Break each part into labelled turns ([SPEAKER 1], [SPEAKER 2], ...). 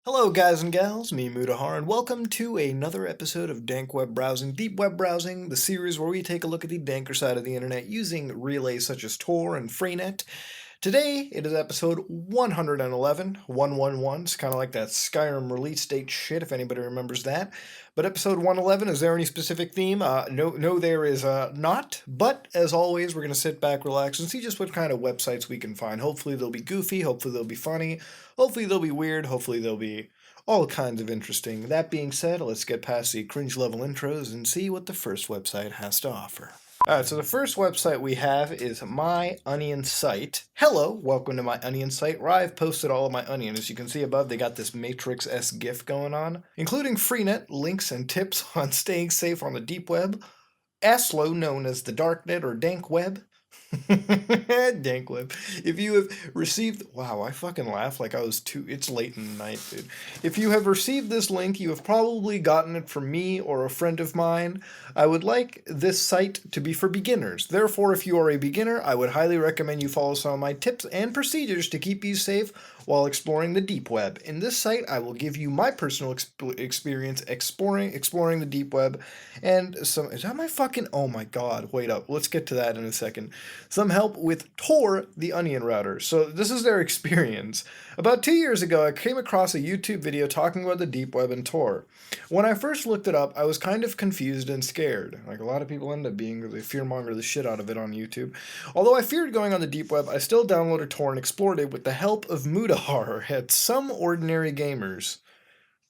[SPEAKER 1] Hello guys and gals, me Mudahar, and welcome to another episode of Dank Web Browsing, Deep Web Browsing, the series where we take a look at the danker side of the internet using relays such as Tor and Freenet. Today, it is episode 111, 111, it's kind of like that Skyrim release date shit, if anybody remembers that. But episode 111, is there any specific theme? No, there is not, but as always, we're going to sit back, relax, and see just what kind of websites we can find. Hopefully they'll be goofy, hopefully they'll be funny, hopefully they'll be weird, hopefully they'll be all kinds of interesting. That being said, let's get past the cringe level intros and see what the first website has to offer. Alright, so the first website we have is My Onion Site. Hello, welcome to My Onion Site, where I've posted all of my onion. As you can see above, they got this Matrix-esque GIF going on, including Freenet, links, and tips on staying safe on the deep web, ASLO, known as the darknet or dank web. Dank web. If you have received, wow, I fucking laugh like I was it's late in the night, dude. If you have received this link, you have probably gotten it from me or a friend of mine. I would like this site to be for beginners. Therefore, if you are a beginner, I would highly recommend you follow some of my tips and procedures to keep you safe while exploring the deep web. In this site, I will give you my personal experience exploring the deep web and some, is that my fucking, oh my god, wait up, let's get to that in a second. Some help with Tor, the onion router. So this is their experience. About 2 years ago, I came across a YouTube video talking about the deep web and Tor. When I first looked it up, I was kind of confused and scared. Like a lot of people end up being, they fearmonger the shit out of it on YouTube. Although I feared going on the deep web, I still downloaded Tor and explored it with the help of Mudahar at SomeOrdinaryGamers.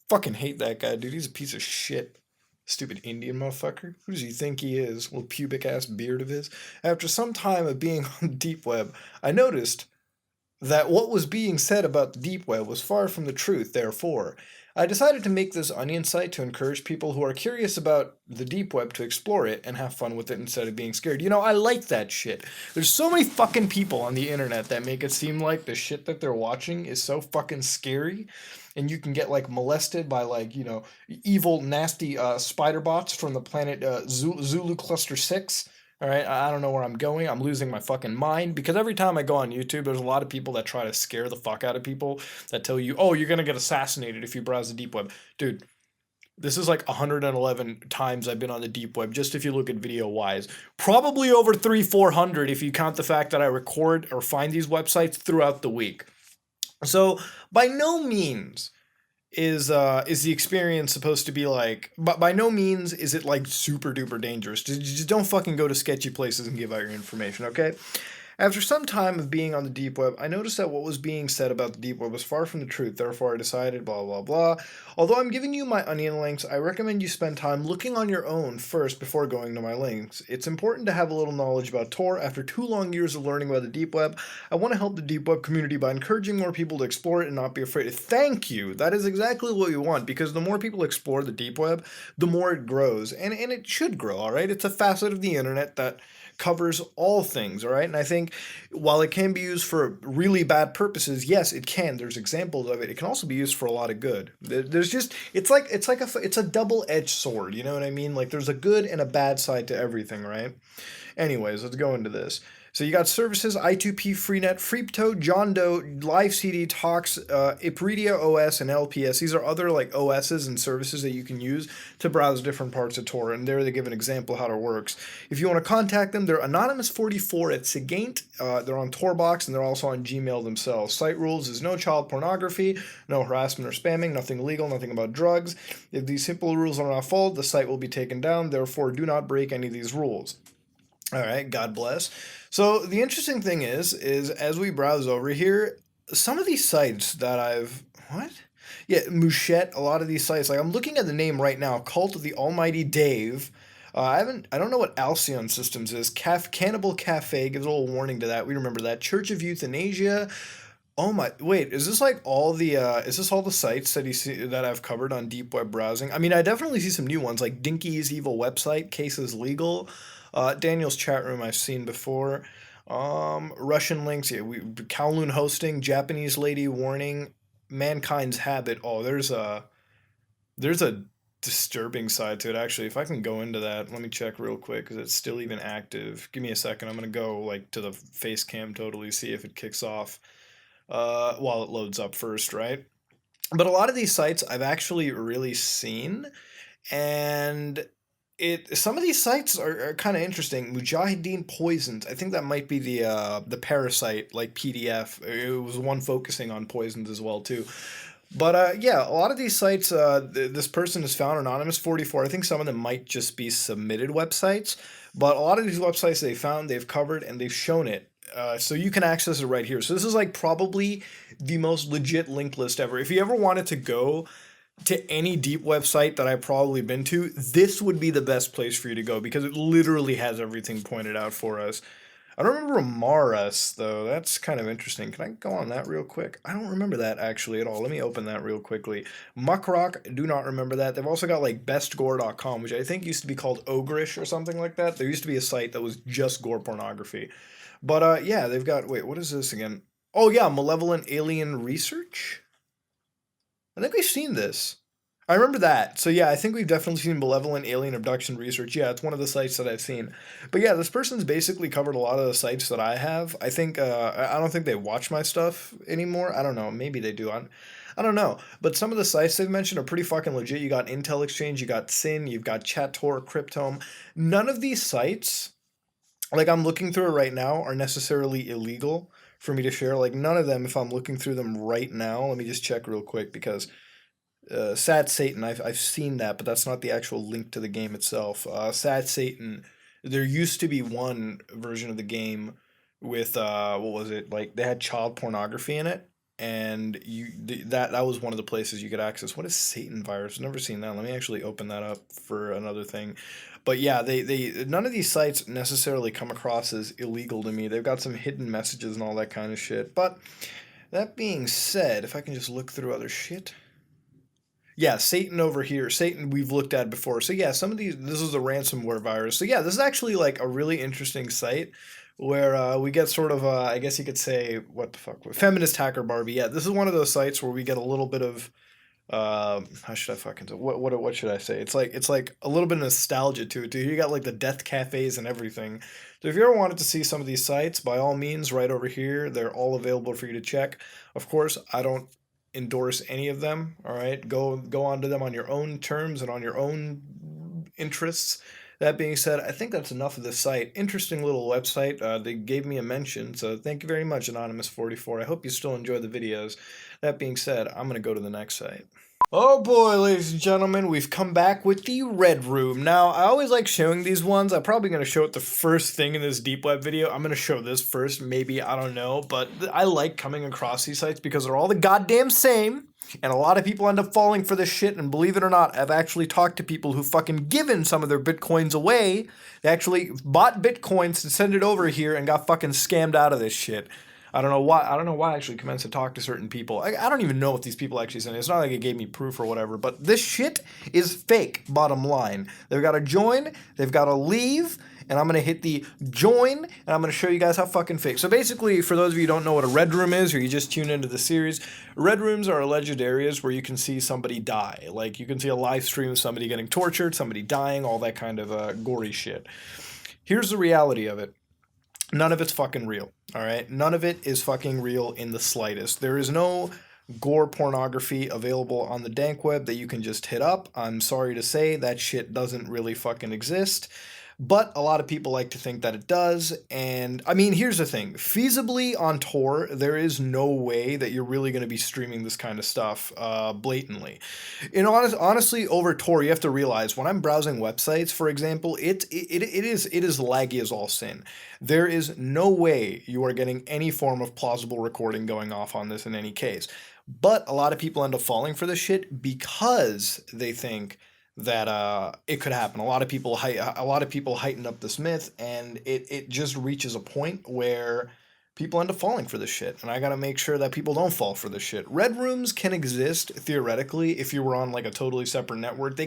[SPEAKER 1] Fucking hate that guy, dude. He's a piece of shit. Stupid Indian motherfucker. Who does he think he is? Little pubic ass beard of his. After some time of being on the deep web, I noticed that what was being said about the deep web was far from the truth. Therefore, I decided to make this onion site to encourage people who are curious about the deep web to explore it and have fun with it instead of being scared. You know, I like that shit. There's so many fucking people on the internet that make it seem like the shit that they're watching is so fucking scary, and you can get like molested by like, you know, evil nasty spider bots from the planet Zulu Cluster 6. All right, I don't know where I'm going. I'm losing my fucking mind because every time I go on YouTube, there's a lot of people that try to scare the fuck out of people that tell you, oh, you're going to get assassinated if you browse the deep web. Dude, this is like 111 times I've been on the deep web, just if you look at video wise. Probably over 400 if you count the fact that I record or find these websites throughout the week. So, by no means is the experience supposed to be like, but by no means is it like super duper dangerous. Just don't fucking go to sketchy places and give out your information, okay? After some time of being on the deep web, I noticed that what was being said about the deep web was far from the truth. Therefore, I decided blah blah blah. Although I'm giving you my onion links, I recommend you spend time looking on your own first before going to my links. It's important to have a little knowledge about Tor. After 2 long years of learning about the deep web, I want to help the deep web community by encouraging more people to explore it and not be afraid. Thank you. That is exactly what we want, because the more people explore the deep web, the more it grows, and it should grow. All right, it's a facet of the internet that covers all things, all right? And I think while it can be used for really bad purposes, yes, it can. There's examples of it. It can also be used for a lot of good. There's just it's a double-edged sword, you know what I mean? Like there's a good and a bad side to everything, right? Anyways, let's go into this. So you got services, I2P, Freenet, Freepto, John Doe, Live CD, Talks, Ipredia OS, and LPS. These are other like OSs and services that you can use to browse different parts of Tor, and there they give an example of how it works. If you want to contact them, they're Anonymous44 at Segaint. They're on Torbox, and they're also on Gmail themselves. Site rules is no child pornography, no harassment or spamming, nothing illegal, nothing about drugs. If these simple rules are not followed, the site will be taken down. Therefore, do not break any of these rules. All right, God bless. So the interesting thing is as we browse over here, some of these sites that what? Yeah, Mouchette, a lot of these sites, like I'm looking at the name right now, Cult of the Almighty Dave. I don't know what Alcyon Systems is. Cannibal Cafe gives a little warning to that. We remember that. Church of Euthanasia. Oh my, wait, is this like all the, is this all the sites that that I've covered on deep web browsing? I mean, I definitely see some new ones, like Dinky's Evil Website, Cases Legal, Daniel's Chat Room I've seen before, Russian Links, yeah, Kowloon Hosting, Japanese Lady Warning, Mankind's Habit. Oh, there's a disturbing side to it, actually. If I can go into that, let me check real quick, because it's still even active. Give me a second, I'm going to go, like, to the face cam totally, see if it kicks off. While it loads up first, right? But a lot of these sites I've actually really seen, and some of these sites are kind of interesting. Mujahideen Poisons. I think that might be the Parasite like PDF. It was one focusing on poisons as well too. But yeah, a lot of these sites, this person has found Anonymous44. I think some of them might just be submitted websites, but a lot of these websites they found, they've covered, and they've shown it. So you can access it right here. So this is like probably the most legit link list ever. If you ever wanted to go to any deep website that I've probably been to, this would be the best place for you to go because it literally has everything pointed out for us. I don't remember Maras though. That's kind of interesting. Can I go on that real quick? I don't remember that actually at all. Let me open that real quickly. Muckrock, do not remember that. They've also got like bestgore.com, which I think used to be called Ogrish or something like that. There used to be a site that was just gore pornography. But yeah, they've got, wait, what is this again? Oh yeah, Malevolent Alien Research? I think we've seen this. I remember that. So yeah, I think we've definitely seen Malevolent Alien Abduction Research. Yeah, it's one of the sites that I've seen. But yeah, this person's basically covered a lot of the sites that I have. I think I don't think they watch my stuff anymore. I don't know. Maybe they do. I don't know. But some of the sites they've mentioned are pretty fucking legit. You got Intel Exchange, you got Sin, you've got Chator, Cryptome. None of these sites, like I'm looking through it right now, are necessarily illegal for me to share. Like none of them, if I'm looking through them right now, let me just check real quick because Sad Satan, I've seen that, but that's not the actual link to the game itself. Sad Satan, there used to be one version of the game with what was it, like they had child pornography in it, and that was one of the places you could access. What is Satan virus? I've never seen that. Let me actually open that up for another thing. But yeah, they none of these sites necessarily come across as illegal to me. They've got some hidden messages and all that kind of shit. But that being said, if I can just look through other shit. Yeah, Satan over here. Satan we've looked at before. So yeah, some of these, this is a ransomware virus. So yeah, this is actually like a really interesting site where we get sort of, I guess you could say, what the fuck, feminist hacker Barbie. Yeah, this is one of those sites where we get a little bit of, how should I fucking say, what should I say? It's like a little bit of nostalgia to it, dude. You got like the death cafes and everything. So if you ever wanted to see some of these sites, by all means, right over here, they're all available for you to check. Of course, I don't endorse any of them. All right, go onto them on your own terms and on your own interests. That being said, I think that's enough of this site. Interesting little website. They gave me a mention, so thank you very much, Anonymous44. I hope you still enjoy the videos. That being said, I'm gonna go to the next site. Oh boy, ladies and gentlemen, we've come back with the Red Room. Now, I always like showing these ones. I'm probably going to show it the first thing in this deep web video. I'm going to show this first, maybe, I don't know. But I like coming across these sites because they're all the goddamn same. And a lot of people end up falling for this shit. And believe it or not, I've actually talked to people who fucking given some of their bitcoins away. They actually bought bitcoins to send it over here and got fucking scammed out of this shit. I don't know why. I don't know why I actually commenced to talk to certain people. I don't even know if these people actually sent it. It's not like it gave me proof or whatever. But this shit is fake. Bottom line, they've got to join. They've got to leave. And I'm gonna hit the join, and I'm gonna show you guys how fucking fake. So basically, for those of you who don't know what a red room is, or you just tune into the series, red rooms are alleged areas where you can see somebody die. Like you can see a live stream of somebody getting tortured, somebody dying, all that kind of gory shit. Here's the reality of it. None of it's fucking real, all right? None of it is fucking real in the slightest. There is no gore pornography available on the dank web that you can just hit up. I'm sorry to say that shit doesn't really fucking exist. But a lot of people like to think that it does, and I mean, here's the thing. Feasibly on Tor, there is no way that you're really going to be streaming this kind of stuff blatantly. Honestly, over Tor, you have to realize when I'm browsing websites, for example, it is laggy as all sin. There is no way you are getting any form of plausible recording going off on this in any case. But a lot of people end up falling for this shit because they think that it could happen. A lot of people heighten up this myth, and it just reaches a point where people end up falling for this shit. And I gotta make sure that people don't fall for this shit. Red rooms can exist theoretically if you were on like a totally separate network.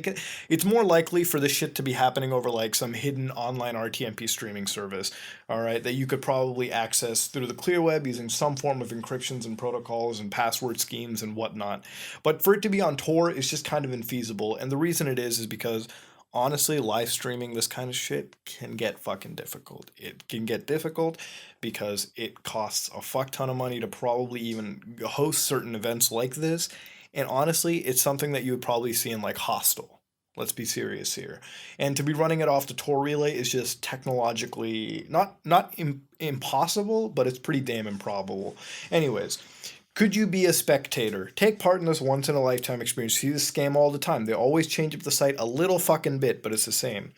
[SPEAKER 1] It's more likely for this shit to be happening over like some hidden online RTMP streaming service, all right, that you could probably access through the clear web using some form of encryptions and protocols and password schemes and whatnot. But for it to be on Tor is just kind of infeasible. And the reason it is because honestly, live streaming this kind of shit can get fucking difficult. It can get difficult because it costs a fuck ton of money to probably even host certain events like this. And honestly, it's something that you would probably see in like Hostel. Let's be serious here. And to be running it off the Tor relay is just technologically not impossible, but it's pretty damn improbable. Anyways, could you be a spectator? Take part in this once in a lifetime experience. See this scam all the time. They always change up the site a little fucking bit, but it's the same.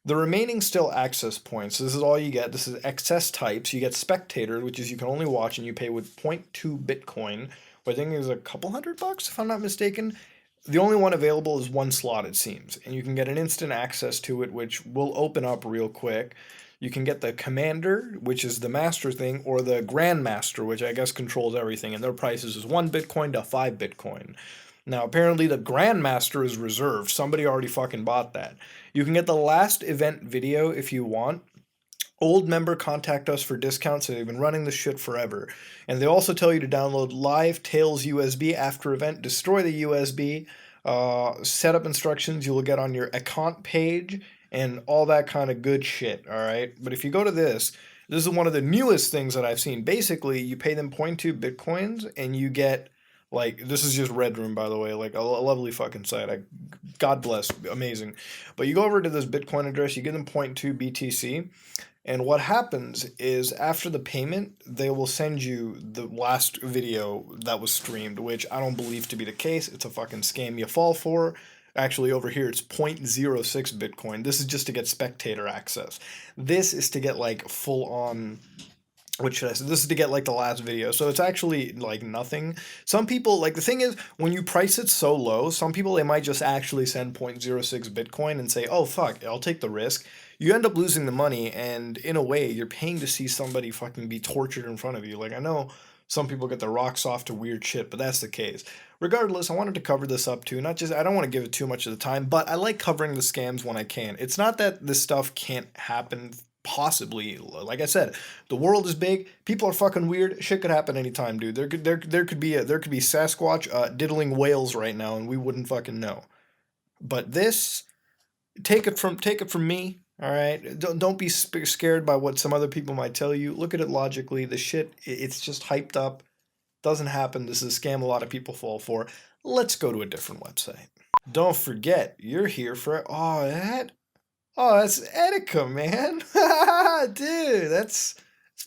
[SPEAKER 1] The remaining still access points, this is all you get. This is excess types. You get spectator, which is you can only watch, and you pay with 0.2 Bitcoin, which I think is a couple $100 if I'm not mistaken. The only one available is one slot, it seems, and you can get an instant access to it, which will open up real quick. You can get the commander, which is the master thing, or the grandmaster, which I guess controls everything, and their prices is 1 Bitcoin to 5 Bitcoin. Now, apparently the Grandmaster is reserved. Somebody already fucking bought that. You can get the last event video if you want. Old member contact us for discounts. They've been running this shit forever. And they also tell you to download Live Tails USB after event. Destroy the USB. Setup instructions you will get on your account page and all that kind of good shit, all right? But if you go to this is one of the newest things that I've seen. Basically, you pay them 0.2 Bitcoins and you get... Like, this is just Red Room, by the way, like a lovely fucking site. God bless, amazing. But you go over to this Bitcoin address, you give them 0.2 BTC, and what happens is after the payment, they will send you the last video that was streamed, which I don't believe to be the case. It's a fucking scam you fall for. Actually, over here, it's 0.06 Bitcoin. This is just to get spectator access. This is to get, like, full-on... What should I say? This is to get like the last video. So it's actually like nothing. Some people, like the thing is, when you price it so low, some people, they might just actually send 0.06 Bitcoin and say, oh fuck, I'll take the risk. You end up losing the money, and in a way, you're paying to see somebody fucking be tortured in front of you. Like, I know some people get their rocks off to weird shit, but that's the case. Regardless, I wanted to cover this up too. Not just, I don't want to give it too much of the time, but I like covering the scams when I can. It's not that this stuff can't happen. Possibly, like I said, the world is big. People are fucking weird. Shit could happen anytime, dude. There could be Sasquatch diddling whales right now, and we wouldn't fucking know. But this, take it from me. All right, don't be scared by what some other people might tell you. Look at it logically. The shit, it's just hyped up. Doesn't happen. This is a scam a lot of people fall for. Let's go to a different website. Don't forget, you're here for Oh, that's Etika, man. Dude, that's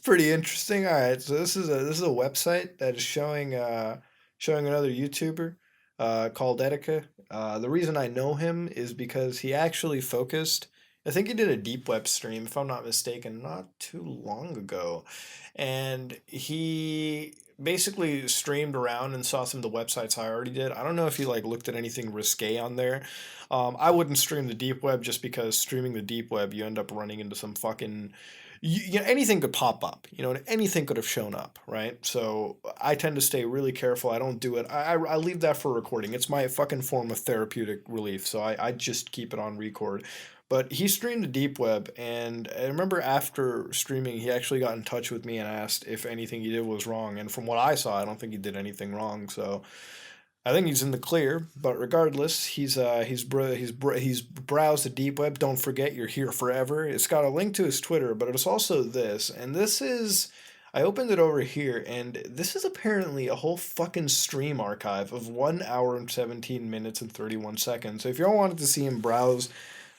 [SPEAKER 1] pretty interesting. All right, so this is a website that is showing another YouTuber called Etika. The reason I know him is because he actually focused. I think he did a deep web stream, if I'm not mistaken, not too long ago, and he basically streamed around and saw some of the websites I already did. I don't know if he like looked at anything risque on there. I wouldn't stream the deep web just because streaming the deep web, you end up running into some fucking, anything could pop up, anything could have shown up, right? So I tend to stay really careful. I don't do it. I leave that for recording. It's my fucking form of therapeutic relief. So I just keep it on record. But he streamed the deep web, and I remember after streaming, he actually got in touch with me and asked if anything he did was wrong. And from what I saw, I don't think he did anything wrong. So I think he's in the clear. But regardless, he's browsed the deep web. Don't forget, you're here forever. It's got a link to his Twitter, but it's also this, and this is. I opened it over here, and this is apparently a whole fucking stream archive of 1 hour and 17 minutes and 31 seconds. So if y'all wanted to see him browse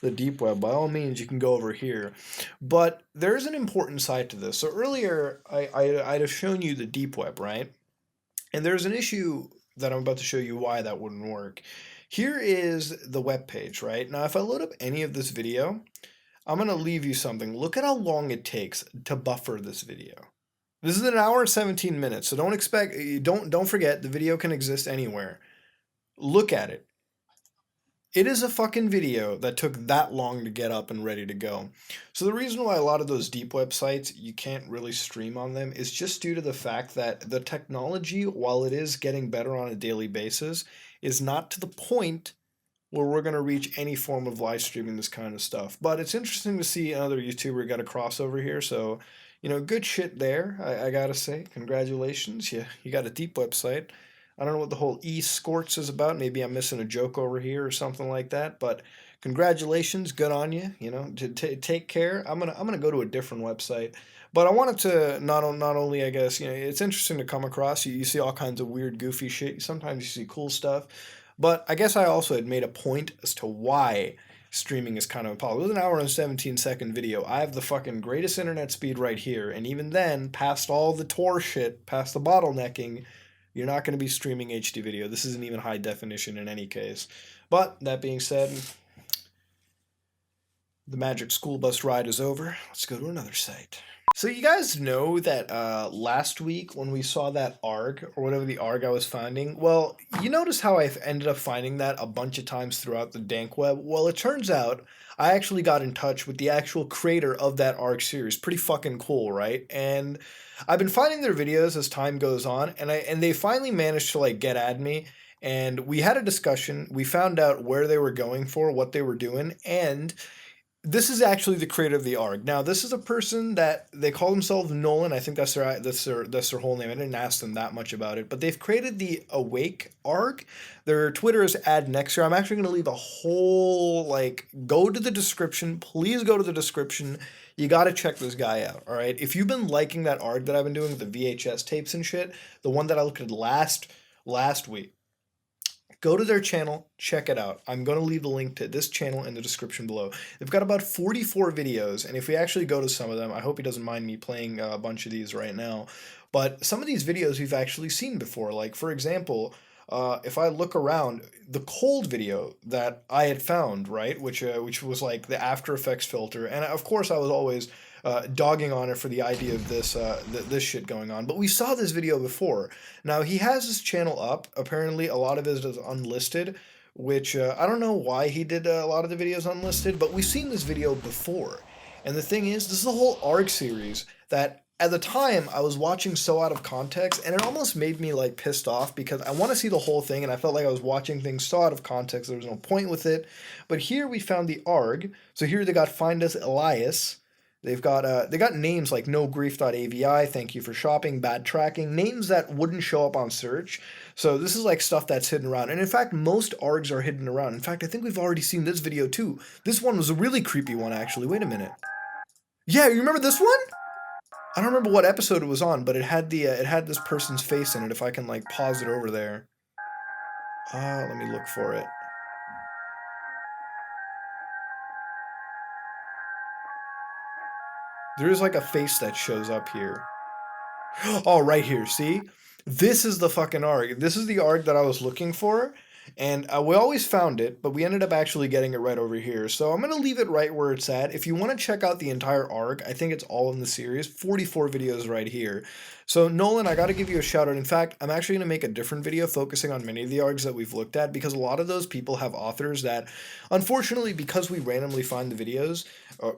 [SPEAKER 1] the deep web, by all means, you can go over here. But there's an important side to this. So earlier, I'd have shown you the deep web, right? And there's an issue that I'm about to show you why that wouldn't work. Here is the web page, right? Now, if I load up any of this video, I'm going to leave you something. Look at how long it takes to buffer this video. This is 1 hour and 17 minutes, so don't forget, the video can exist anywhere. Look at it. It is a fucking video that took that long to get up and ready to go. So the reason why a lot of those deep websites, you can't really stream on them is just due to the fact that the technology, while it is getting better on a daily basis, is not to the point where we're going to reach any form of live streaming this kind of stuff. But it's interesting to see another YouTuber get a crossover here, so, good shit there, I gotta say. Congratulations, you got a deep website. I don't know what the whole e-scorts is about. Maybe I'm missing a joke over here or something like that. But congratulations, good on you. You know, to take care. I'm gonna go to a different website. But I wanted to not only, I guess, it's interesting to come across. You see all kinds of weird, goofy shit. Sometimes you see cool stuff. But I guess I also had made a point as to why streaming is kind of impossible. It was an hour and 17-second video. I have the fucking greatest internet speed right here. And even then, past all the Tor shit, past the bottlenecking, you're not going to be streaming HD video. This isn't even high definition in any case. But that being said, the magic school bus ride is over. Let's go to another site. So you guys know that last week when we saw that ARG, or whatever the ARG I was finding, well, you notice how I ended up finding that a bunch of times throughout the dank web? Well, it turns out I actually got in touch with the actual creator of that ARG series. Pretty fucking cool, right? And I've been finding their videos as time goes on, and they finally managed to like get at me. And we had a discussion. We found out where they were going for, what they were doing, and this is actually the creator of the ARG. Now, this is a person that they call themselves Nolan. I think that's their whole name. I didn't ask them that much about it, but they've created the Awake ARG. Their Twitter is @nextyear. I'm actually going to leave a whole go to the description. Please go to the description. You got to check this guy out. All right. If you've been liking that ARG that I've been doing with the VHS tapes and shit, the one that I looked at last week. Go to their channel, check it out. I'm going to leave the link to this channel in the description below. They've got about 44 videos, and if we actually go to some of them, I hope he doesn't mind me playing a bunch of these right now, but some of these videos we've actually seen before. Like, for example, if I look around, the cold video that I had found, right, which was like the After Effects filter, and of course I was always dogging on it for the idea of this shit going on. But we saw this video before. Now, he has his channel up. Apparently, a lot of it is unlisted, which I don't know why he did a lot of the videos unlisted, but we've seen this video before. And the thing is, this is a whole ARG series that at the time I was watching so out of context, and it almost made me like pissed off because I want to see the whole thing, and I felt like I was watching things so out of context there was no point with it. But here we found the ARG. So here they got Find Us Elias. They've got they got names like nogrief.avi, thank you for shopping, bad tracking, names that wouldn't show up on search. So this is like stuff that's hidden around. And in fact, most ARGs are hidden around. In fact, I think we've already seen this video too. This one was a really creepy one, actually. Wait a minute. Yeah, you remember this one? I don't remember what episode it was on, but it had it had this person's face in it. If I can like pause it over there. Let me look for it. There's like a face that shows up here. Oh, right here, see? This is the fucking ARG. This is the ARG that I was looking for, and we always found it, but we ended up actually getting it right over here. So I'm going to leave it right where it's at. If you want to check out the entire ARG, I think it's all in the series, 44 videos right here. So Nolan, I got to give you a shout out. In fact, I'm actually going to make a different video focusing on many of the ARGs that we've looked at, because a lot of those people have authors that, unfortunately, because we randomly find the videos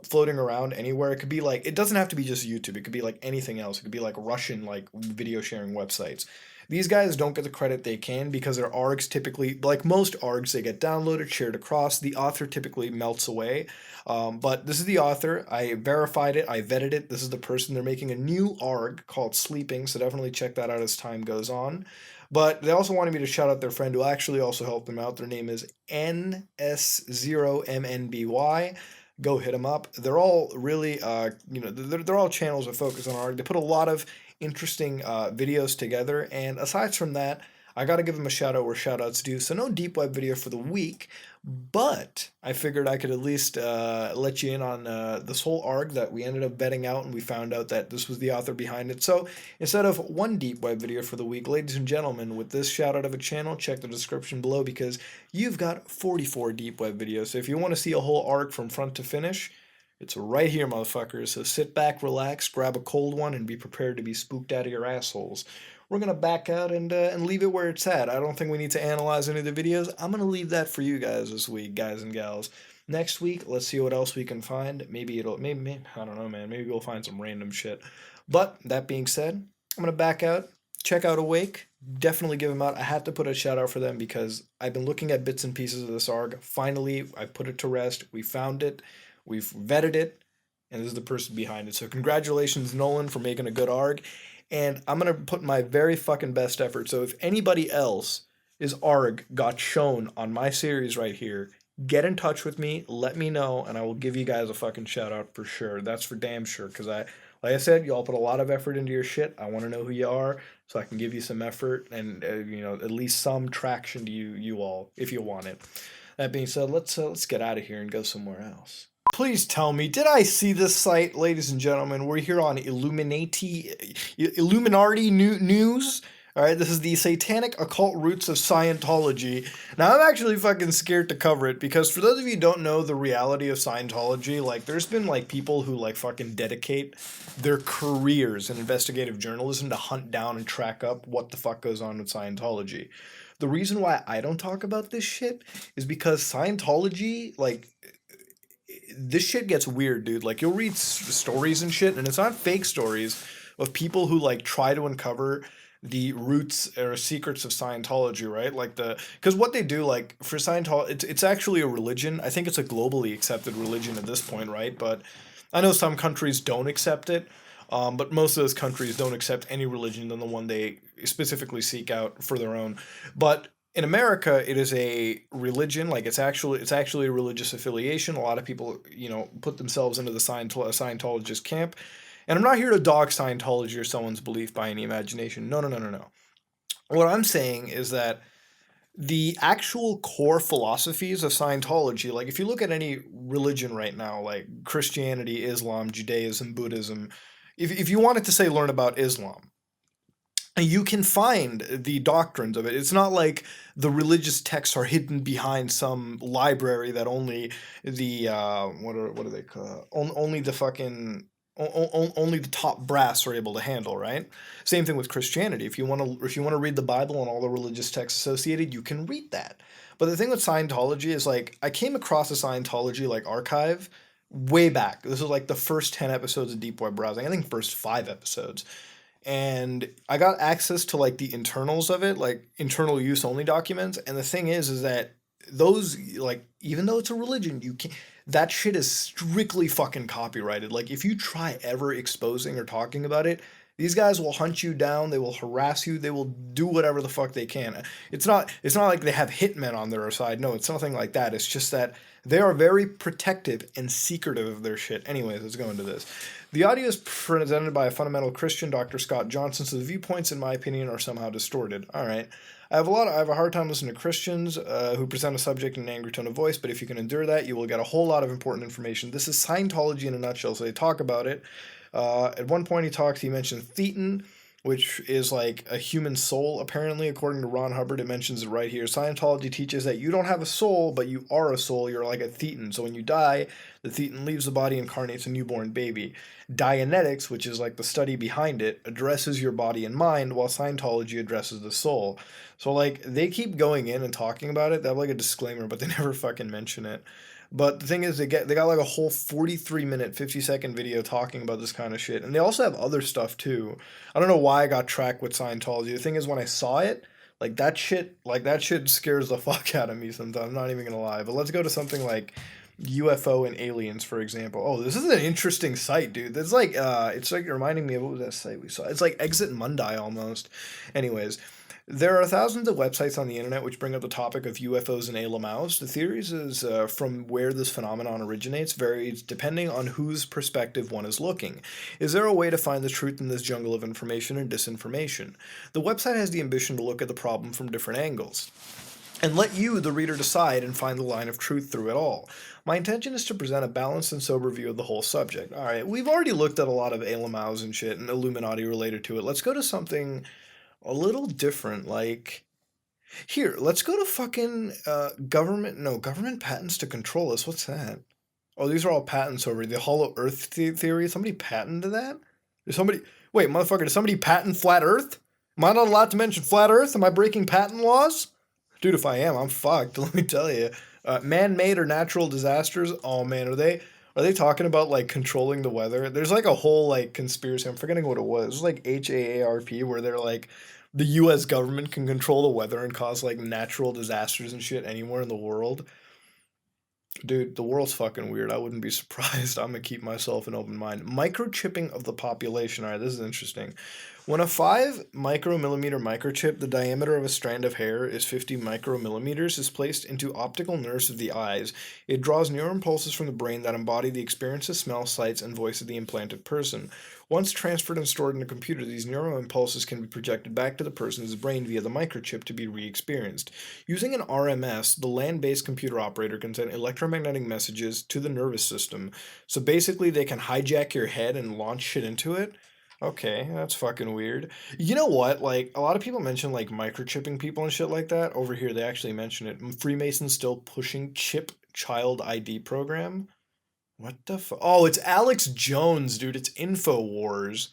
[SPEAKER 1] floating around anywhere, it could be like, it doesn't have to be just YouTube, it could be like anything else. It could be like Russian like video sharing websites. These guys don't get the credit they can because their ARGs typically, like most ARGs, they get downloaded, shared across. The author typically melts away. But this is the author. I verified it. I vetted it. This is the person. They're making a new ARG called Sleeping, so definitely check that out as time goes on. But they also wanted me to shout out their friend who actually also helped them out. Their name is NS0MNBY. Go hit them up. They're all really, they're all channels that focus on ARG. They put a lot of interesting videos together, and aside from that, I gotta give them a shout out where shout outs due. So no deep web video for the week, but I figured I could at least let you in on this whole ARG that we ended up vetting out, and we found out that this was the author behind it. So instead of one deep web video for the week, ladies and gentlemen, with this shout out of a channel, check the description below because you've got 44 deep web videos. So if you want to see a whole ARG from front to finish, it's right here, motherfuckers. So sit back, relax, grab a cold one, and be prepared to be spooked out of your assholes. We're going to back out and leave it where it's at. I don't think we need to analyze any of the videos. I'm going to leave that for you guys this week, guys and gals. Next week, let's see what else we can find. Maybe I don't know, man. Maybe we'll find some random shit. But that being said, I'm going to back out. Check out Awake. Definitely give them out. I had to put a shout out for them because I've been looking at bits and pieces of this ARG. Finally, I put it to rest. We found it. We've vetted it, and this is the person behind it. So congratulations, Nolan, for making a good ARG. and I'm gonna put my very fucking best effort. So if anybody else is ARG got shown on my series right here, get in touch with me, let me know, and I will give you guys a fucking shout out for sure. That's for damn sure, because like I said, y'all put a lot of effort into your shit. I want to know who you are, so I can give you some effort and at least some traction to you all if you want it. That being said, let's get out of here and go somewhere else. Please tell me, did I see this site, ladies and gentlemen? We're here on Illuminati News. All right, this is the Satanic Occult Roots of Scientology. Now, I'm actually fucking scared to cover it because for those of you who don't know the reality of Scientology, like, there's been, like, people who, like, fucking dedicate their careers in investigative journalism to hunt down and track up what the fuck goes on with Scientology. The reason why I don't talk about this shit is because Scientology, like, this shit gets weird, dude. Like, you'll read stories and shit, and it's not fake stories of people who, like, try to uncover the roots or secrets of Scientology, right? Like because what they do, like for Scientology, it's actually a religion. I think it's a globally accepted religion at this point, right? But I know some countries don't accept it, but most of those countries don't accept any religion than the one they specifically seek out for their own. But in America, it is a religion. Like it's actually a religious affiliation. A lot of people, put themselves into the Scientologist camp. And I'm not here to dog Scientology or someone's belief by any imagination. No, no, no, no, no. What I'm saying is that the actual core philosophies of Scientology, like if you look at any religion right now, like Christianity, Islam, Judaism, Buddhism, if you wanted to say learn about Islam, you can find the doctrines of it. It's not like the religious texts are hidden behind some library that only the what do they call only the fucking only the top brass are able to handle, right? Same thing with Christianity. If you want to read the Bible and all the religious texts associated, you can read that. But the thing with Scientology is like I came across a Scientology like archive way back. This was like the first 10 episodes of Deep Web Browsing. I think first 5 episodes. And I got access to like the internals of it, like internal use only documents. And the thing is that those, like, even though it's a religion, you can't, that shit is strictly fucking copyrighted. Like if you try ever exposing or talking about it, these guys will hunt you down, they will harass you, they will do whatever the fuck they can. It's not like they have hitmen on their side. No, it's nothing like that. It's just that they are very protective and secretive of their shit. Anyways, let's go into this. The audio is presented by a fundamental Christian, Dr. Scott Johnson, so the viewpoints, in my opinion, are somehow distorted. All right. I have a hard time listening to Christians who present a subject in an angry tone of voice, but if you can endure that, you will get a whole lot of important information. This is Scientology in a nutshell, so they talk about it. At one point he mentioned Thetan, which is like a human soul, apparently, according to Ron Hubbard. It mentions it right here. Scientology teaches that you don't have a soul, but you are a soul. You're like a Thetan. So when you die, the Thetan leaves the body and incarnates a newborn baby. Dianetics, which is like the study behind it, addresses your body and mind, while Scientology addresses the soul. So like they keep going in and talking about it. They have like a disclaimer, but they never fucking mention it. But the thing is, they got like a whole 43-minute, 50-second video talking about this kind of shit. And they also have other stuff too. I don't know why I got tracked with Scientology. The thing is, when I saw it, that shit scares the fuck out of me sometimes. I'm not even gonna lie. But let's go to something like UFO and aliens, for example. Oh, this is an interesting site, dude. It's like reminding me of, what was that site we saw? It's like Exit Mundi almost. Anyways. There are thousands of websites on the internet which bring up the topic of UFOs and ALMOs. The theories is from where this phenomenon originates varies depending on whose perspective one is looking. Is there a way to find the truth in this jungle of information and disinformation? The website has the ambition to look at the problem from different angles and let you, the reader, decide and find the line of truth through it all. My intention is to present a balanced and sober view of the whole subject. All right, we've already looked at a lot of ALMOs and shit and Illuminati related to it. Let's go to something a little different, like here, let's go to fucking government patents to control us. What's that? Oh, these are all patents over the hollow earth theory. Somebody patented that? Wait, motherfucker, did somebody patent flat earth? Am I not allowed to mention flat earth? Am I breaking patent laws? Dude, if I am, I'm fucked, let me tell you. Man-made or natural disasters? Oh man, are they talking about like controlling the weather? There's like a whole like conspiracy. I'm forgetting what it was. It was like HAARP, where they're like the U.S. government can control the weather and cause like natural disasters and shit anywhere in the world. Dude, the world's fucking weird. I wouldn't be surprised. I'm gonna keep myself an open mind. Microchipping of the population. All right, this is interesting. When a 5 micromillimeter microchip, the diameter of a strand of hair is 50 micromillimeters, is placed into optical nerves of the eyes, it draws neural impulses from the brain that embody the experiences, smells, sights, and voice of the implanted person. Once transferred and stored in a computer, these neural impulses can be projected back to the person's brain via the microchip to be re-experienced. Using an RMS, the land-based computer operator can send electromagnetic messages to the nervous system. So basically, they can hijack your head and launch shit into it. Okay, that's fucking weird. You know what? Like, a lot of people mention, like, microchipping people and shit like that. Over here, they actually mention it. Freemasons still pushing chip child ID program? What the fuck? Oh, it's Alex Jones, dude. It's InfoWars.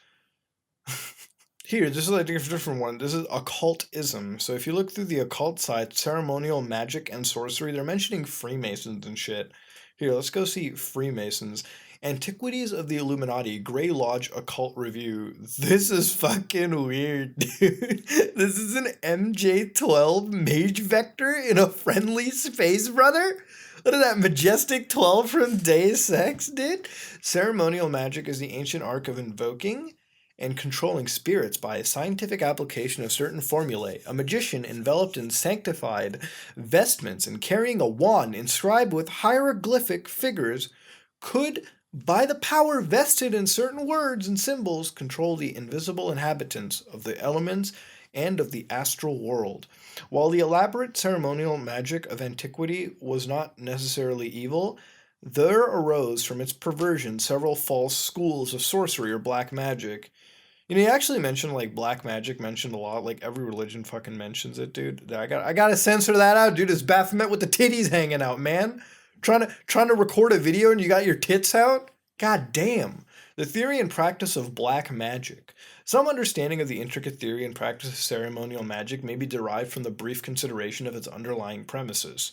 [SPEAKER 1] Here, this is like a different one. This is Occultism. So if you look through the occult side, ceremonial magic and sorcery, they're mentioning Freemasons and shit. Here, let's go see Freemasons. Antiquities of the Illuminati, Grey Lodge Occult Review. This is fucking weird, dude. This is an MJ-12 Mage Vector in a friendly space, brother? What is that, Majestic 12 from Deus Ex, dude? Ceremonial magic is the ancient art of invoking and controlling spirits by a scientific application of certain formulae. A magician enveloped in sanctified vestments and carrying a wand inscribed with hieroglyphic figures could, by the power vested in certain words and symbols, control the invisible inhabitants of the elements and of the astral world. While the elaborate ceremonial magic of antiquity was not necessarily evil, there arose from its perversion several false schools of sorcery or black magic. You know, you actually mentioned, like, black magic mentioned a lot. Like, every religion fucking mentions it, dude. I gotta censor that out, dude. It's Baphomet with the titties hanging out, man. Trying to record a video and you got your tits out? God damn. The theory and practice of black magic. Some understanding of the intricate theory and practice of ceremonial magic may be derived from the brief consideration of its underlying premises.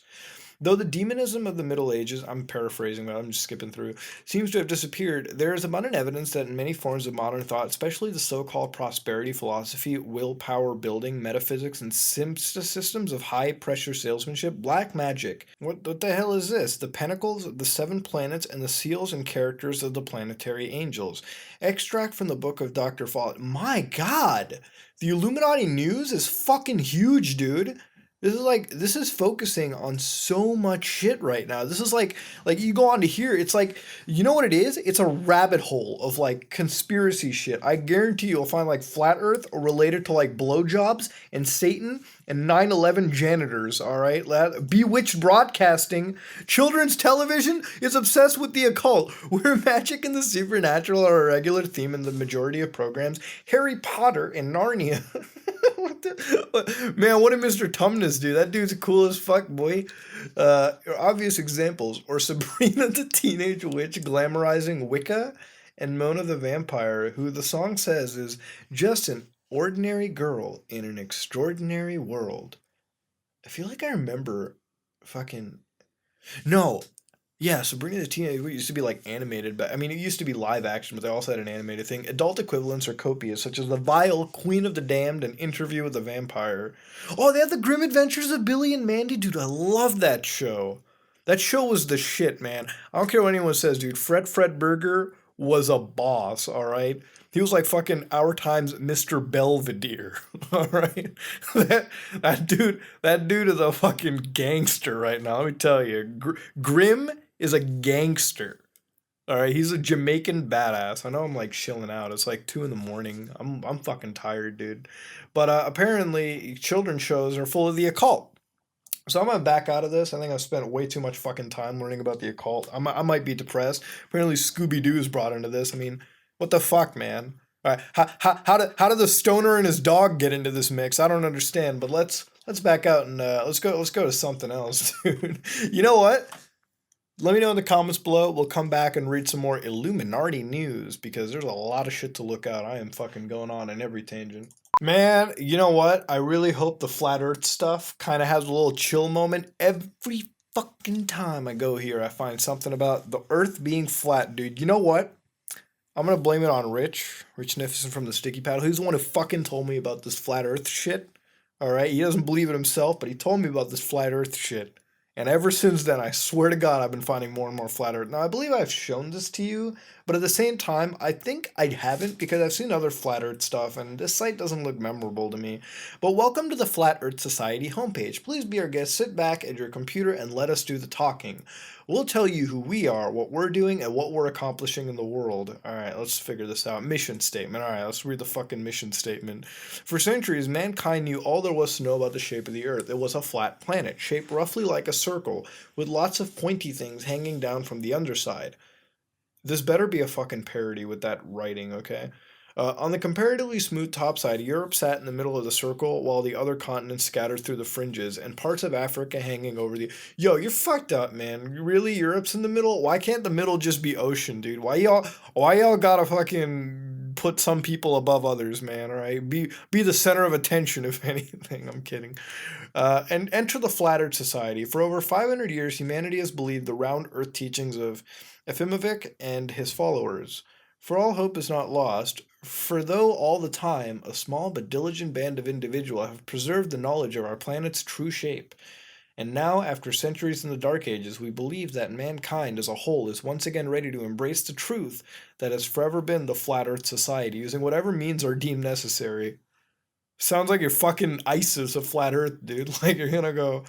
[SPEAKER 1] Though the demonism of the Middle Ages, I'm paraphrasing, but I'm just skipping through, seems to have disappeared, there is abundant evidence that in many forms of modern thought, especially the so-called prosperity philosophy, willpower building, metaphysics, and systems of high-pressure salesmanship, black magic. What the hell is this? The pentacles, the 7 planets, and the seals and characters of the planetary angels. Extract from the book of Dr. Fall. My God! The Illuminati news is fucking huge, dude. This is focusing on so much shit right now. This is like you go on to here, it's like, you know what it is? It's a rabbit hole of like conspiracy shit. I guarantee you'll find like flat earth or related to like blowjobs and Satan and 9/11 janitors, all right? Bewitched Broadcasting, children's television is obsessed with the occult, where magic and the supernatural are a regular theme in the majority of programs. Harry Potter and Narnia. Man, what did Mr. Tumnus do? That dude's cool as fuck, boy. Obvious examples, or Sabrina the Teenage Witch glamorizing Wicca, and Mona the Vampire, who the song says is just an ordinary girl in an extraordinary world. I feel like I remember fucking... No. Yeah, Sabrina the Teenage Witch used to be like animated, but I mean, it used to be live action, but they also had an animated thing. Adult equivalents are copious, such as The Vile, Queen of the Damned, and Interview with the Vampire. Oh, they have The Grim Adventures of Billy and Mandy? Dude, I love that show. That show was the shit, man. I don't care what anyone says, dude. Fred Burger was a boss, all right? He was like fucking our time's Mr. Belvedere, all right? That dude is a fucking gangster right now, let me tell you. Grim is a gangster. All right, he's a Jamaican badass. I know I'm like chilling out. It's like 2 a.m. I'm fucking tired, dude. But apparently, children's shows are full of the occult. So I'm gonna back out of this. I think I've spent way too much fucking time learning about the occult. I might be depressed. Apparently, Scooby Doo is brought into this. I mean, what the fuck, man? All right, how did the stoner and his dog get into this mix? I don't understand. But let's back out and let's go to something else, dude. You know what? Let me know in the comments below. We'll come back and read some more Illuminati news because there's a lot of shit to look out. I am fucking going on in every tangent. Man, you know what? I really hope the flat earth stuff kind of has a little chill moment. Every fucking time I go here, I find something about the earth being flat, dude. You know what? I'm gonna blame it on Rich Nifson from the Sticky Paddle. He's the one who fucking told me about this flat earth shit. Alright? He doesn't believe it himself, but he told me about this flat earth shit. And ever since then, I swear to God, I've been finding more and more flat Earth. Now, I believe I've shown this to you, but at the same time, I think I haven't because I've seen other flat Earth stuff, and this site doesn't look memorable to me. But welcome to the Flat Earth Society homepage. Please be our guest, sit back at your computer, and let us do the talking. We'll tell you who we are, what we're doing, and what we're accomplishing in the world. Alright, let's figure this out. Mission statement. Alright, let's read the fucking mission statement. For centuries, mankind knew all there was to know about the shape of the Earth. It was a flat planet, shaped roughly like a circle, with lots of pointy things hanging down from the underside. This better be a fucking parody with that writing, okay? On the comparatively smooth topside, Europe sat in the middle of the circle, while the other continents scattered through the fringes, and parts of Africa hanging over the... Yo, you're fucked up, man. Really? Europe's in the middle? Why can't the middle just be ocean, dude? Why y'all gotta fucking put some people above others, man, alright? Be the center of attention, if anything. I'm kidding. And enter the Flat Earth Society. For over 500 years, humanity has believed the round earth teachings of Efimovich and his followers. For all hope is not lost, for though all the time a small but diligent band of individuals have preserved the knowledge of our planet's true shape, and now, after centuries in the Dark Ages, we believe that mankind as a whole is once again ready to embrace the truth that has forever been the Flat Earth Society, using whatever means are deemed necessary. Sounds like you're fucking ISIS of Flat Earth, dude. Like you're gonna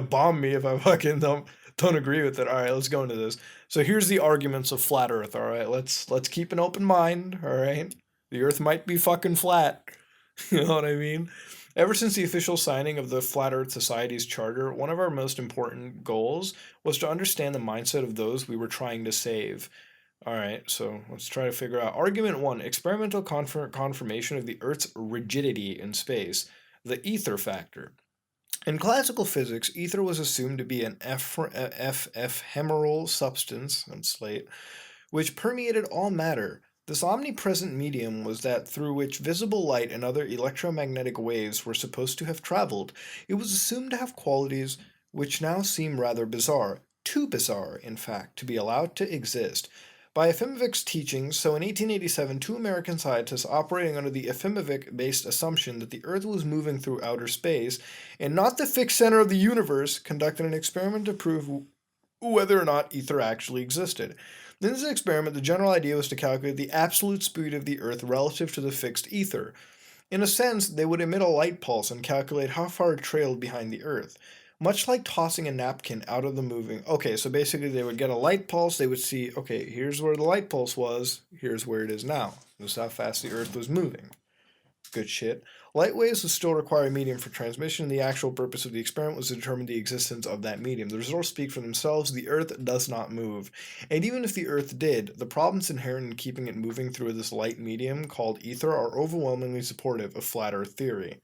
[SPEAKER 1] bomb me if I fucking don't agree with it. All right, let's go into this. So here's the arguments of flat Earth. All right, let's keep an open mind. All right, the Earth might be fucking flat. You know what I mean? Ever since the official signing of the Flat Earth Society's charter, one of our most important goals was to understand the mindset of those we were trying to save. All right, so let's try to figure out. Argument 1, experimental confirmation of the Earth's rigidity in space, the ether factor. In classical physics, ether was assumed to be an ephemeral substance, that's slate, which permeated all matter. This omnipresent medium was that through which visible light and other electromagnetic waves were supposed to have traveled. It was assumed to have qualities which now seem rather bizarre, too bizarre, in fact, to be allowed to exist. By Efimovich's teachings, so in 1887, two American scientists operating under the Efimovic-based assumption that the Earth was moving through outer space and not the fixed center of the universe conducted an experiment to prove whether or not ether actually existed. In this experiment, the general idea was to calculate the absolute speed of the Earth relative to the fixed ether. In a sense, they would emit a light pulse and calculate how far it trailed behind the Earth. Much like tossing a napkin out of the moving... Okay, so basically they would get a light pulse, they would see, okay, here's where the light pulse was, here's where it is now. This is how fast the Earth was moving. Good shit. Light waves would still require a medium for transmission. The actual purpose of the experiment was to determine the existence of that medium. The results speak for themselves. The Earth does not move. And even if the Earth did, the problems inherent in keeping it moving through this light medium called ether are overwhelmingly supportive of flat Earth theory.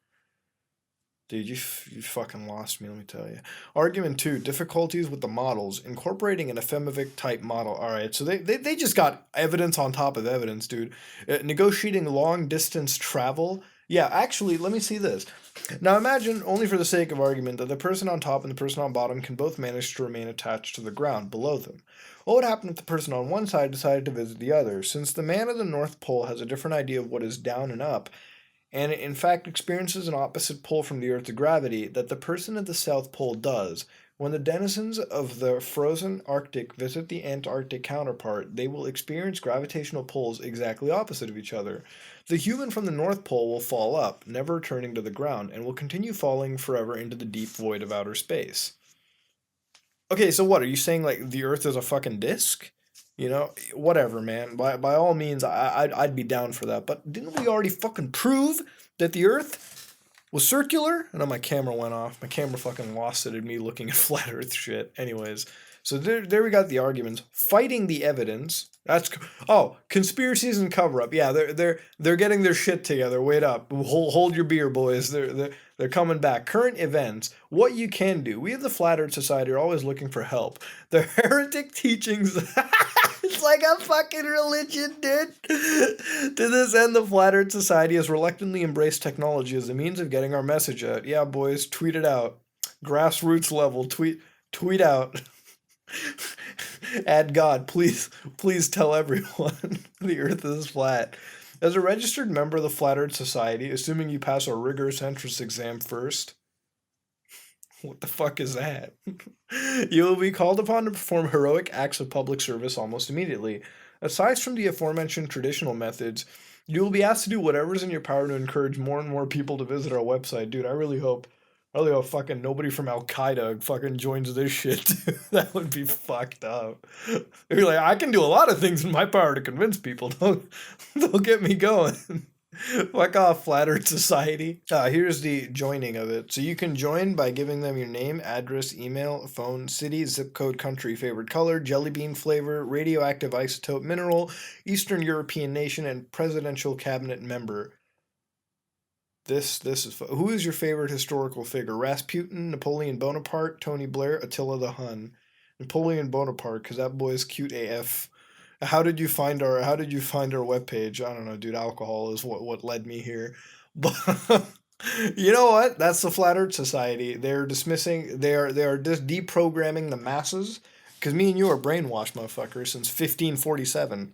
[SPEAKER 1] Dude, you fucking lost me, let me tell you. Argument 2, difficulties with the models. Incorporating an Efimovic type model. Alright, so they just got evidence on top of evidence, dude. Negotiating long distance travel. Yeah, actually, let me see this. Now imagine, only for the sake of argument, that the person on top and the person on bottom can both manage to remain attached to the ground below them. What would happen if the person on one side decided to visit the other? Since the man at the North Pole has a different idea of what is down and up, and in fact experiences an opposite pull from the Earth's gravity that the person at the South Pole does. When the denizens of the frozen Arctic visit the Antarctic counterpart, they will experience gravitational pulls exactly opposite of each other. The human from the North Pole will fall up, never returning to the ground, and will continue falling forever into the deep void of outer space. Okay, so what, are you saying, like, the Earth is a fucking disc? You know, whatever, man. By all means, I'd be down for that. But didn't we already fucking prove that the Earth was circular? And then my camera went off. My camera fucking lost it at me looking at flat Earth shit. Anyways, so there we got the arguments. Fighting the evidence. Conspiracies and cover-up. Yeah, they're getting their shit together. Wait up. Hold your beer, boys. They're coming back. Current events. What you can do. We of the Flat Earth Society are always looking for help. The heretic teachings... It's like a fucking religion, dude. To this end, the Flat Earth Society has reluctantly embraced technology as a means of getting our message out. Yeah, boys, tweet it out. Grassroots level, tweet out. Add God, please tell everyone the Earth is flat. As a registered member of the Flat Earth Society, assuming you pass a rigorous entrance exam first. What the fuck is that? You will be called upon to perform heroic acts of public service almost immediately. Aside from the aforementioned traditional methods, you will be asked to do whatever is in your power to encourage more and more people to visit our website. Dude, I really hope fucking nobody from Al Qaeda fucking joins this shit. That would be fucked up. You're like, I can do a lot of things in my power to convince people. Don't get me going. Fuck off, Flat Earth Society. Here's the joining of it. So you can join by giving them your name, address, email, phone, city, zip code, country, favorite color, jelly bean flavor, radioactive isotope mineral, Eastern European nation, and presidential cabinet member. This is who is your favorite historical figure? Rasputin, Napoleon Bonaparte, Tony Blair, Attila the Hun. Napoleon Bonaparte, because that boy is cute AF. How did you find our webpage? I don't know, dude. Alcohol is what led me here. But you know what? That's the Flat Earth Society. They're dismissing, they are just deprogramming the masses. Because me and you are brainwashed, motherfuckers, since 1547.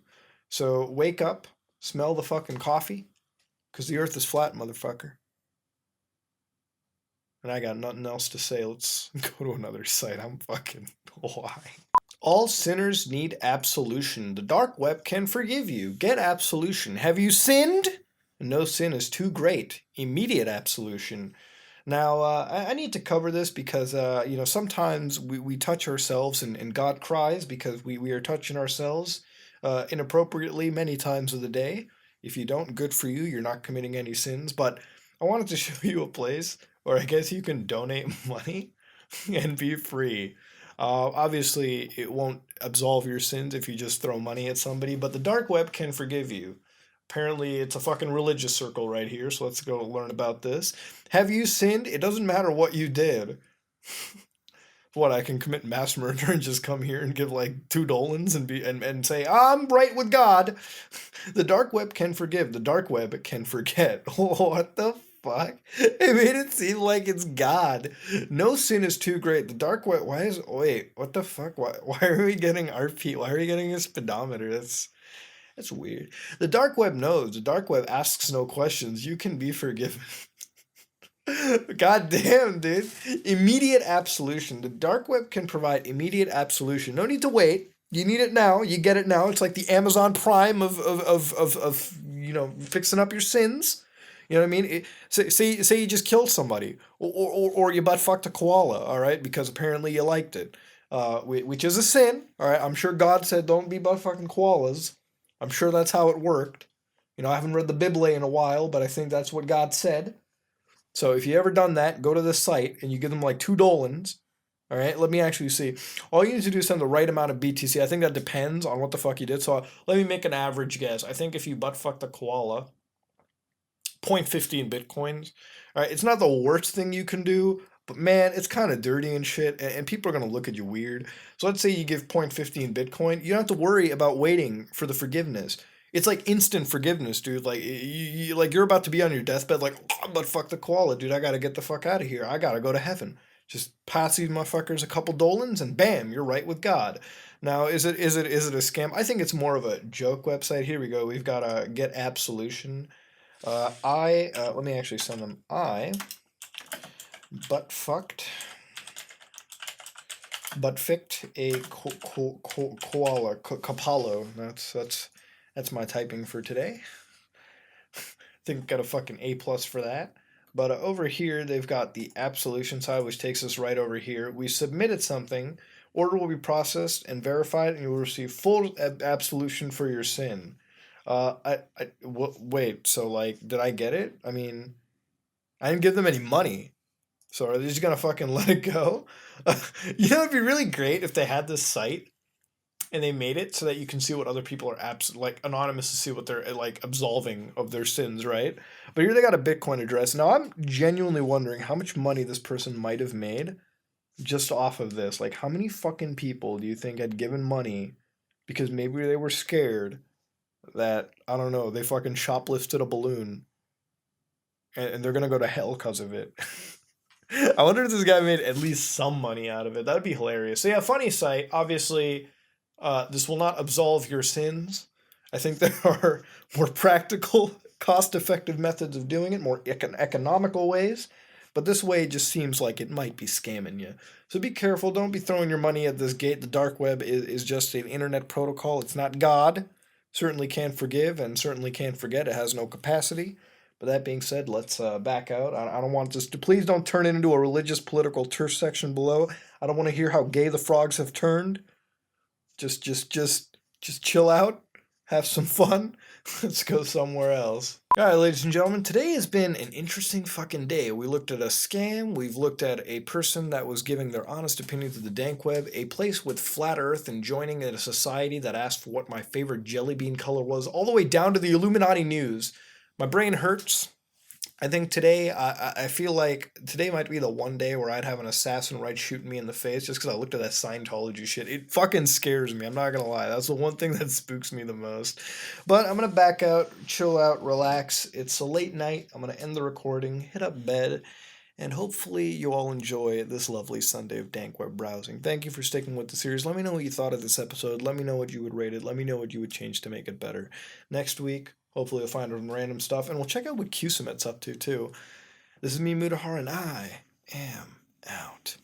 [SPEAKER 1] So wake up, smell the fucking coffee, because the earth is flat, motherfucker. And I got nothing else to say. Let's go to another site. I'm fucking why? All sinners need absolution. The dark web can forgive you. Get absolution. Have you sinned? No sin is too great. Immediate absolution. Now, I need to cover this because, sometimes we touch ourselves and God cries because we are touching ourselves inappropriately many times of the day. If you don't, good for you. You're not committing any sins. But I wanted to show you a place where I guess you can donate money and be free. Obviously, it won't absolve your sins if you just throw money at somebody, but the dark web can forgive you. Apparently, it's a fucking religious circle right here, so let's go learn about this. Have you sinned? It doesn't matter what you did. What, I can commit mass murder and just come here and give like $2 and say, I'm right with God. The dark web can forgive. The dark web can forget. What the fuck? It made it seem like it's God. No sin is too great. The dark web, wait, what the fuck? Why are we getting RP? Why are we getting a speedometer? That's weird. The dark web knows. The dark web asks no questions. You can be forgiven. God damn, dude. Immediate absolution. The dark web can provide immediate absolution. No need to wait. You need it now. You get it now. It's like the Amazon Prime of fixing up your sins. You know what I mean? Say you just killed somebody, or you butt fucked a koala, all right, because apparently you liked it, which is a sin, all right. I'm sure God said don't be butt fucking koalas. I'm sure that's how it worked. I haven't read the Bible in a while, but I think that's what God said. So if you ever done that, go to this site and you give them like $2. All right, let me actually see. All you need to do is send the right amount of BTC. I think that depends on what the fuck you did. So let me make an average guess. I think if you butt fucked a koala, 0.15 bitcoins. All right, it's not the worst thing you can do, but man, it's kind of dirty and shit, and people are gonna look at you weird. So let's say you give 0.15 bitcoin. You don't have to worry about waiting for the forgiveness. It's like instant forgiveness, dude. Like you're about to be on your deathbed, like, oh, but fuck the koala, dude. I gotta get the fuck out of here. I gotta go to heaven. Just pass these motherfuckers a couple dolans, and bam, you're right with God. Now, is it a scam? I think it's more of a joke website. Here we go. We've got a get absolution. Let me actually send them. Butt ficked a koala, kapalo. That's my typing for today. I think got a fucking A+ for that. But over here, they've got the absolution side, which takes us right over here. We submitted something. Order will be processed and verified, and you will receive full absolution for your sin. Wait, so like, did I get it? I mean, I didn't give them any money. So are they just gonna fucking let it go? It'd be really great if they had this site and they made it so that you can see what other people are anonymous to see what they're like absolving of their sins, right? But here they got a Bitcoin address. Now I'm genuinely wondering how much money this person might have made just off of this. Like, how many fucking people do you think had given money because maybe they were scared that, I don't know, they fucking shoplifted a balloon and they're gonna go to hell because of it? I wonder if this guy made at least some money out of it. That'd be hilarious. So yeah, funny site. Obviously, this will not absolve your sins. I think there are more practical, cost-effective methods of doing it, more economical ways. But this way it just seems like it might be scamming you. So be careful. Don't be throwing your money at this gate. The dark web is just an internet protocol. It's not God. Certainly can't forgive and certainly can't forget. It has no capacity. But that being said, let's back out. I don't want this to. Please don't turn it into a religious political turf section below. I don't want to hear how gay the frogs have turned. Just chill out. Have some fun. Let's go somewhere else. Alright, ladies and gentlemen, today has been an interesting fucking day. We looked at a scam, we've looked at a person that was giving their honest opinion to the dank web, a place with flat earth and joining in a society that asked for what my favorite jelly bean color was, all the way down to the Illuminati news. My brain hurts. I think today, I feel like today might be the one day where I'd have an assassin right shooting me in the face just because I looked at that Scientology shit. It fucking scares me, I'm not gonna lie. That's the one thing that spooks me the most. But I'm gonna back out, chill out, relax. It's a late night. I'm gonna end the recording, hit up bed, and hopefully you all enjoy this lovely Sunday of dank web browsing. Thank you for sticking with the series. Let me know what you thought of this episode. Let me know what you would rate it. Let me know what you would change to make it better. Next week, hopefully we'll find some random stuff, and we'll check out what QSubmit's up to, too. This is me, Mudahar, and I am out.